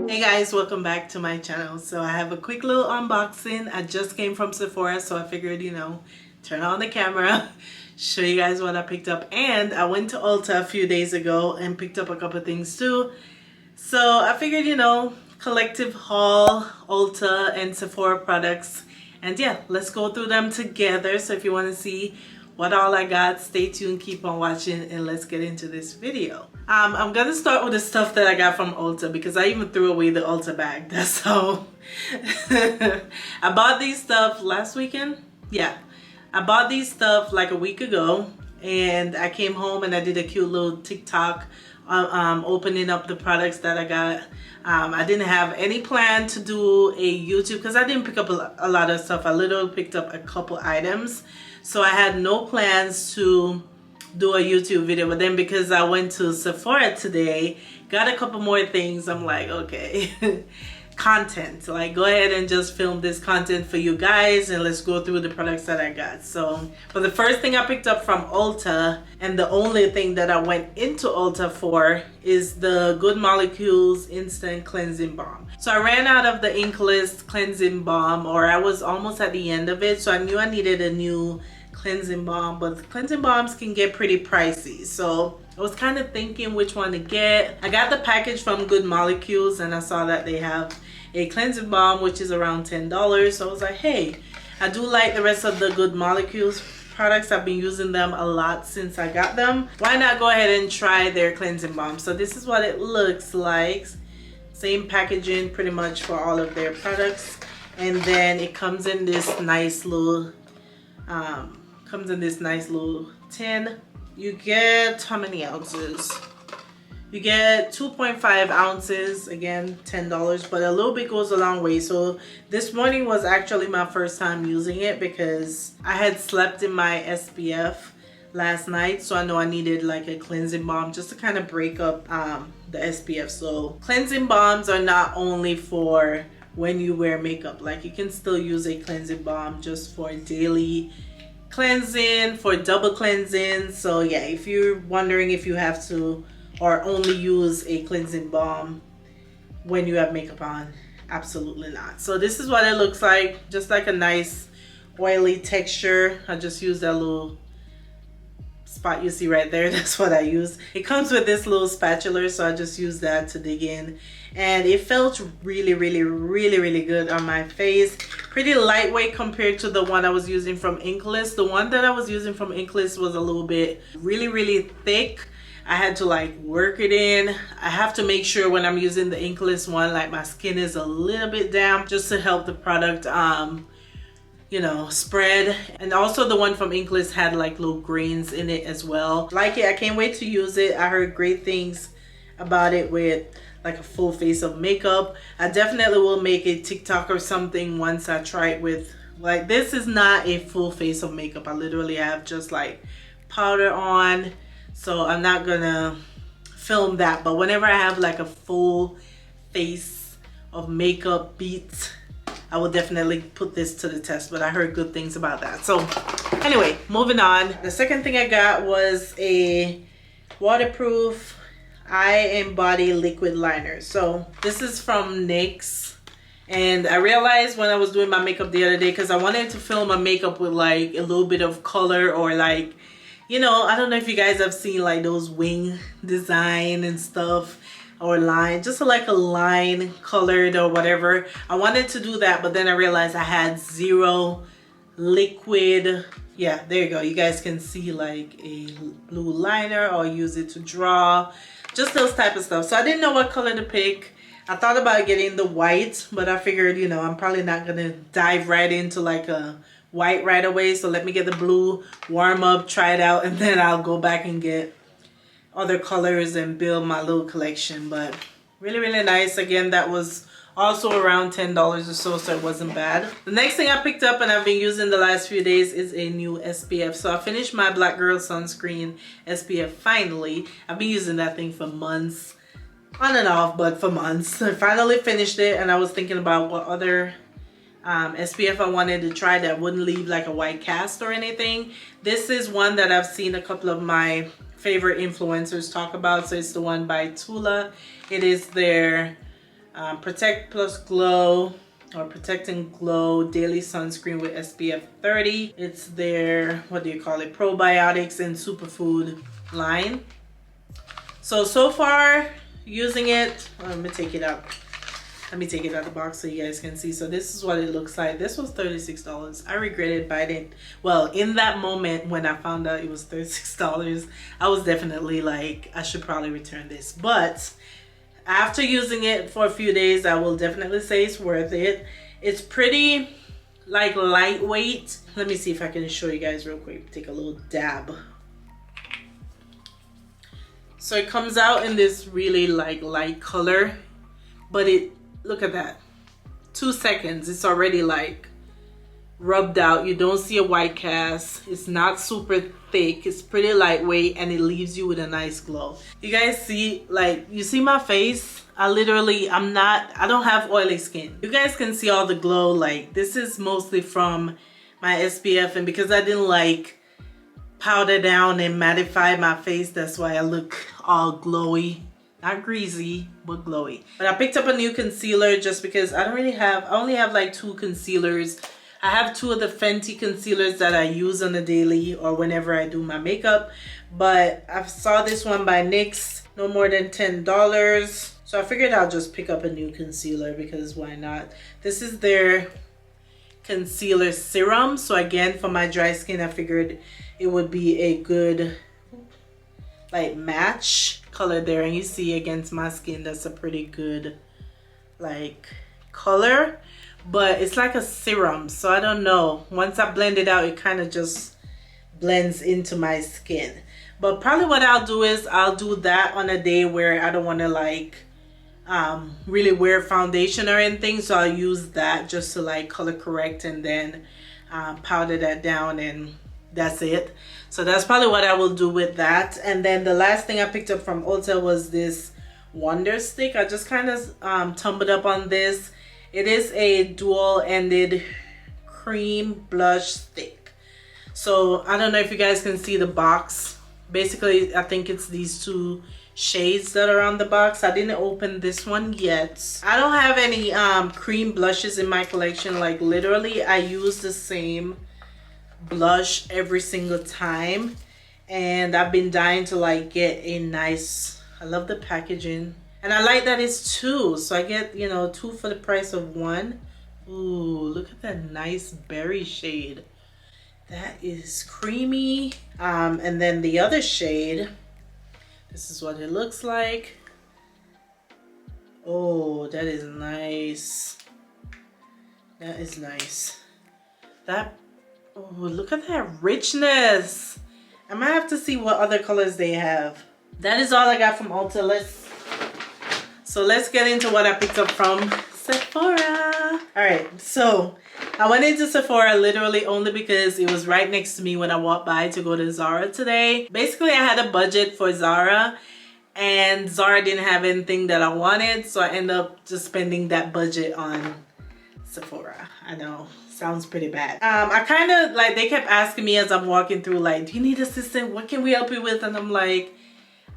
Hey guys, welcome back to my channel. So I have a quick little unboxing. I just came from Sephora, so I figured, turn on the camera, show you guys what I picked up. And I went to Ulta a few days ago and picked up a couple things too. So I figured, collective haul, Ulta and Sephora products. And yeah, let's go through them together. So if you want to see what all I got, stay tuned, keep on watching, and let's get into this video. I'm gonna start with the stuff that I got from Ulta because I even threw away the Ulta bag. That's how I bought these stuff last weekend. Yeah, I bought these stuff like a week ago, and I came home and I did a cute little TikTok opening up the products that I got. I didn't have any plan to do a YouTube because I didn't pick up a lot of stuff. I literally picked up a couple items, so I had no plans to do a YouTube video. But then because I went to Sephora today, got a couple more things, I'm like, okay, content, like go ahead and just film this content for you guys and let's go through the products that I got. So for the first thing I picked up from Ulta, and the only thing that I went into Ulta for, is the Good Molecules Instant Cleansing Balm. So I ran out of the Inkless Cleansing Balm, or I was almost at the end of it, so I knew I needed a new cleansing balm, but cleansing balms can get pretty pricey, so I was kind of thinking which one to get. I got the package from Good Molecules and I saw that they have a cleansing balm which is around $10, so I was like, hey, I do like the rest of the Good Molecules products. I've been using them a lot since I got them. Why not go ahead and try their cleansing balm? So this is what it looks like. Same packaging pretty much for all of their products, and then it comes in this nice little tin. You get how many ounces? You get 2.5 ounces, again $10, but a little bit goes a long way. So this morning was actually my first time using it because I had slept in my SPF last night, so I know I needed like a cleansing balm just to kind of break up the SPF. So cleansing balms are not only for when you wear makeup, like you can still use a cleansing balm just for daily cleansing, for double cleansing. So yeah, if you're wondering if you have to or only use a cleansing balm when you have makeup on, absolutely not. So this is what it looks like, just like a nice oily texture. I just used that little spot you see right there. That's what I use. It comes with this little spatula, so I just used that to dig in, and it felt really good on my face. Pretty lightweight compared to the one I was using from Inkless. The one that I was using from Inkless was a little bit really thick. I had to like work it in. I have to make sure when I'm using the Inkless one, like my skin is a little bit damp, just to help the product spread. And also the one from Inkless had like little grains in it as well. Like it, I can't wait to use it. I heard great things about it with like a full face of makeup. I definitely will make a TikTok or something once I try it with, like, this is not a full face of makeup. I literally have just like powder on, so I'm not gonna film that. But whenever I have like a full face of makeup beat, I will definitely put this to the test, but I heard good things about that. So anyway, moving on. The second thing I got was a waterproof eye and body liquid liner. So this is from NYX, and I realized when I was doing my makeup the other day, because I wanted to film my makeup with like a little bit of color, or like, I don't know if you guys have seen like those wing design and stuff, or line, just like a line colored or whatever. I wanted to do that, but then I realized I had zero liquid. Yeah, there you go. You guys can see like a blue liner, or use it to draw, just those type of stuff. So I didn't know what color to pick. I thought about getting the white, but I figured, I'm probably not gonna dive right into like a white right away. So let me get the blue, warm up, try it out, and then I'll go back and get other colors and build my little collection. But really nice. Again, that was also around $10 or so it wasn't bad. The next thing I picked up and I've been using the last few days is a new SPF. So I finished my Black Girl Sunscreen SPF finally. I've been using that thing for months, on and off, but for months. I finally finished it, and I was thinking about what other SPF I wanted to try that wouldn't leave like a white cast or anything. This is one that I've seen a couple of my favorite influencers talk about. So it's the one by Tula. It is their Protect Plus Glow, or Protect and Glow Daily Sunscreen with SPF 30. It's their, what do you call it, probiotics and superfood line. So far using it, let me take it out. Let me take it out of the box so you guys can see. So this is what it looks like. This was $36. I regretted buying it. Well, in that moment when I found out it was $36, I was definitely like, I should probably return this. But after using it for a few days, I will definitely say it's worth it. It's pretty like lightweight. Let me see if I can show you guys real quick. Take a little dab. So it comes out in this really like light color, but it, look at that, 2 seconds it's already like rubbed out. You don't see a white cast. It's not super thick. It's pretty lightweight, and it leaves you with a nice glow. You guys see, like, you see my face? I don't have oily skin. You guys can see all the glow. Like, this is mostly from my SPF, and because I didn't like powder down and mattify my face, that's why I look all glowy. Not greasy, but glowy. But I picked up a new concealer just because I only have like 2 concealers. I have 2 of the Fenty concealers that I use on a daily or whenever I do my makeup. But I saw this one by NYX, no more than $10. So I figured I'll just pick up a new concealer because why not? This is their concealer serum. So again, for my dry skin, I figured it would be a good like match color there, and you see against my skin that's a pretty good like color, but it's like a serum, so I don't know, once I blend it out it kind of just blends into my skin. But probably what I'll do is I'll do that on a day where I don't want to like really wear foundation or anything, so I'll use that just to like color correct and then powder that down, and that's it. So that's probably what I will do with that. And then the last thing I picked up from Ulta was this Wonder Stick. I just kind of tumbled up on this. It is a dual-ended cream blush stick. So I don't know if you guys can see the box. Basically, I think it's these 2 shades that are on the box. I didn't open this one yet. I don't have any cream blushes in my collection. Like literally, I use the same blush every single time, and I've been dying to like get a nice, I love the packaging, and I like that it's 2, so I get, you know, 2 for the price of 1. Ooh, look at that nice berry shade. That is creamy. And then the other shade, this is what it looks like. Oh, that is nice. That is nice. Oh, look at that richness. I might have to see what other colors they have. That is all I got from Ulta. Let's get into what I picked up from Sephora. Alright, so I went into Sephora literally only because it was right next to me when I walked by to go to Zara today. Basically, I had a budget for Zara, and Zara didn't have anything that I wanted, so I ended up just spending that budget on Sephora. I know, sounds pretty bad. I kind of like, they kept asking me as I'm walking through, like, do you need assistance? What can we help you with? And I'm like,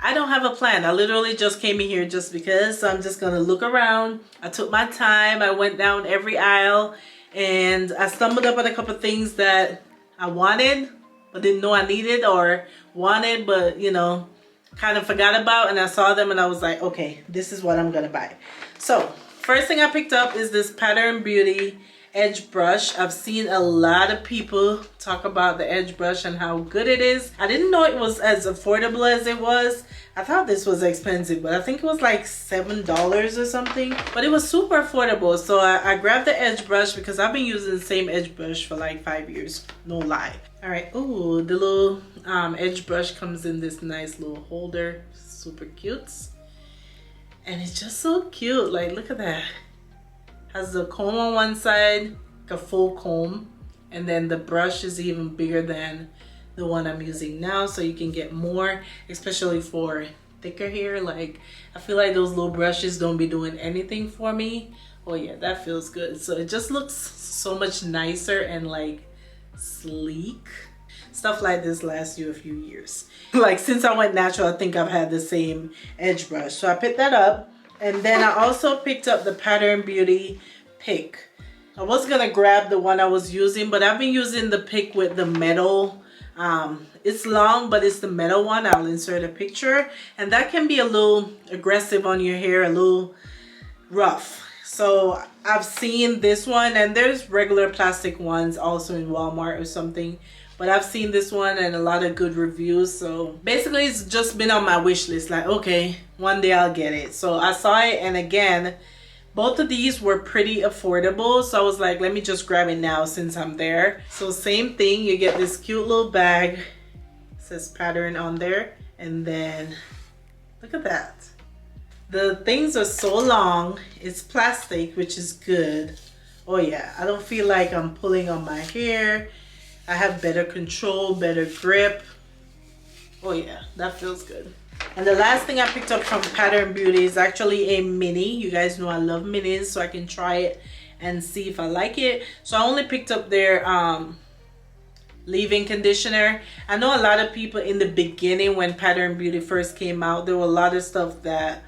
I don't have a plan. I literally just came in here just because, so I'm just gonna look around. I took my time. I went down every aisle, and I stumbled up on a couple things that I wanted but didn't know I needed, or wanted but, you know, kind of forgot about, and I saw them and I was like, okay, this is what I'm gonna buy. So first thing I picked up is this Pattern Beauty edge brush. I've seen a lot of people talk about the edge brush and how good it is. I didn't know it was as affordable as it was. I thought this was expensive, but I think it was like $7 or something, but it was super affordable. So I grabbed the edge brush because I've been using the same edge brush for like 5 years, no lie. All right, ooh, the little edge brush comes in this nice little holder, super cute. And it's just so cute, like look at that. Has the comb on one side, like a full comb, and then the brush is even bigger than the one I'm using now, so you can get more, especially for thicker hair. Like, I feel like those little brushes don't be doing anything for me. Oh yeah, that feels good. So it just looks so much nicer and like sleek. Stuff like this lasts you a few years. Like since I went natural, I think I've had the same edge brush. So I picked that up. And then I also picked up the Pattern Beauty pick. I was gonna grab the one I was using, but I've been using the pick with the metal. It's long, but it's the metal one. I'll insert a picture, and that can be a little aggressive on your hair, a little rough. So I've seen this one, and there's regular plastic ones also in Walmart or something, but I've seen this one and a lot of good reviews. So basically it's just been on my wish list, like, okay, one day I'll get it. So I saw it, and again, both of these were pretty affordable, so I was like, let me just grab it now since I'm there. So same thing, you get this cute little bag. It says Pattern on there, and then look at that. The things are so long. It's plastic, which is good. Oh yeah, I don't feel like I'm pulling on my hair. I have better control, better grip. Oh yeah, that feels good. And the last thing I picked up from Pattern Beauty is actually a mini. You guys know I love minis, so I can try it and see if I like it. So I only picked up their leave-in conditioner. I know a lot of people in the beginning when Pattern Beauty first came out, there were a lot of stuff that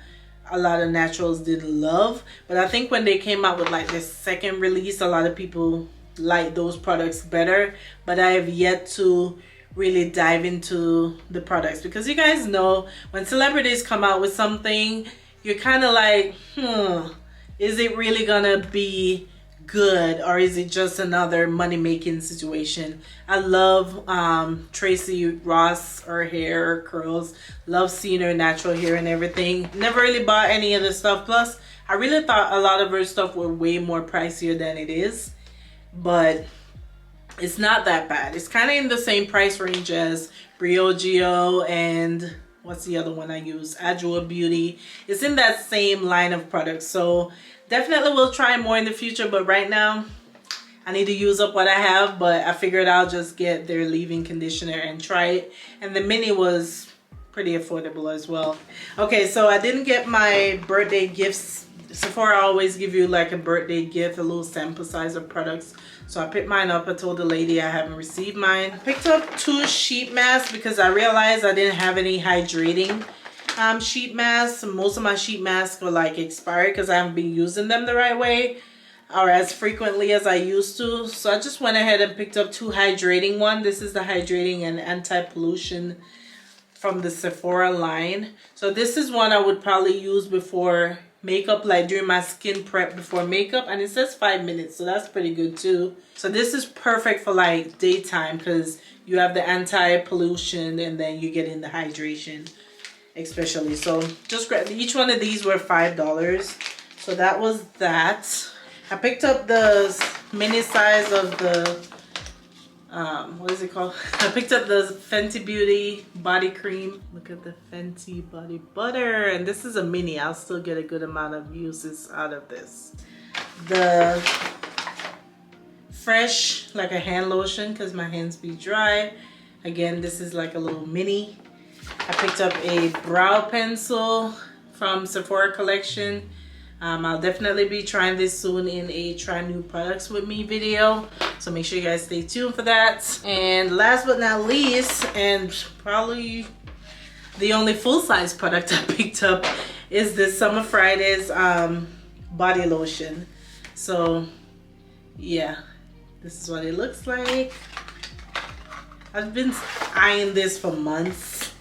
a lot of naturals didn't love. But I think when they came out with like their second release, a lot of people like those products better. But I have yet to really dive into the products, because you guys know when celebrities come out with something, you're kind of like, is it really gonna be good, or is it just another money-making situation? I love Tracy Ross, her hair, her curls. Love seeing her natural hair and everything. Never really bought any of the stuff. Plus, I really thought a lot of her stuff were way more pricier than it is, but it's not that bad. It's kind of in the same price range as Briogeo and what's the other one I use? Adwoa Beauty. It's in that same line of products. So definitely will try more in the future, but right now I need to use up what I have. But I figured I'll just get their leave-in conditioner and try it. And the mini was pretty affordable as well. Okay, so I didn't get my birthday gifts. Sephora always give you like a birthday gift, a little sample size of products. So I picked mine up. I told the lady I haven't received mine. I picked up 2 sheet masks because I realized I didn't have any hydrating sheet masks. Most of my sheet masks are like expired because I haven't been using them the right way or as frequently as I used to. So I just went ahead and picked up 2 hydrating ones. This is the hydrating and anti-pollution from the Sephora line. So this is one I would probably use before makeup, like during my skin prep before makeup, and it says 5 minutes, so that's pretty good too. So this is perfect for like daytime because you have the anti-pollution and then you get in the hydration especially. So just grab, each one of these were $5, so that was that. I picked up the mini size of the what is it called? I picked up the Fenty Beauty body cream. Look at the Fenty body butter, and this is a mini. I'll still get a good amount of uses out of this. The Fresh, like a hand lotion because my hands be dry. Again, this is like a little mini. I picked up a brow pencil from Sephora collection. I'll definitely be trying this soon in a try new products with me video, so make sure you guys stay tuned for that. And last but not least, and probably the only full-size product I picked up, is this Summer Fridays body lotion. So yeah, this is what it looks like. I've been eyeing this for months.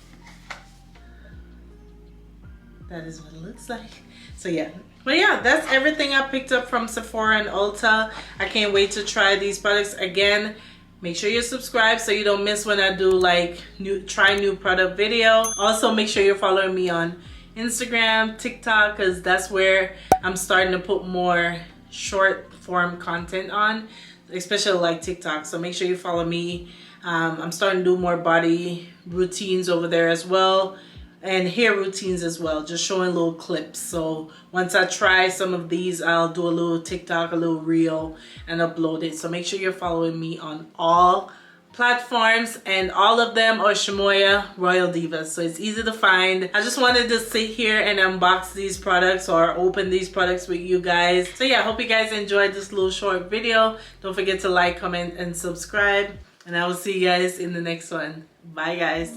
That is what it looks like. So yeah. But yeah, that's everything I picked up from Sephora and Ulta. I can't wait to try these products. Again, make sure you're subscribed so you don't miss when I do like try new product video. Also, make sure you're following me on Instagram, TikTok, because that's where I'm starting to put more short form content on, especially like TikTok. So make sure you follow me. I'm starting to do more body routines over there as well, and hair routines as well, just showing little clips. So once I try some of these, I'll do a little TikTok, a little reel, and upload it. So make sure you're following me on all platforms, and all of them are Shamoya Royal Divas, so it's easy to find. I just wanted to sit here and unbox these products or open these products with you guys. So yeah, I hope you guys enjoyed this little short video. Don't forget to like, comment, and subscribe, and I will see you guys in the next one. Bye guys.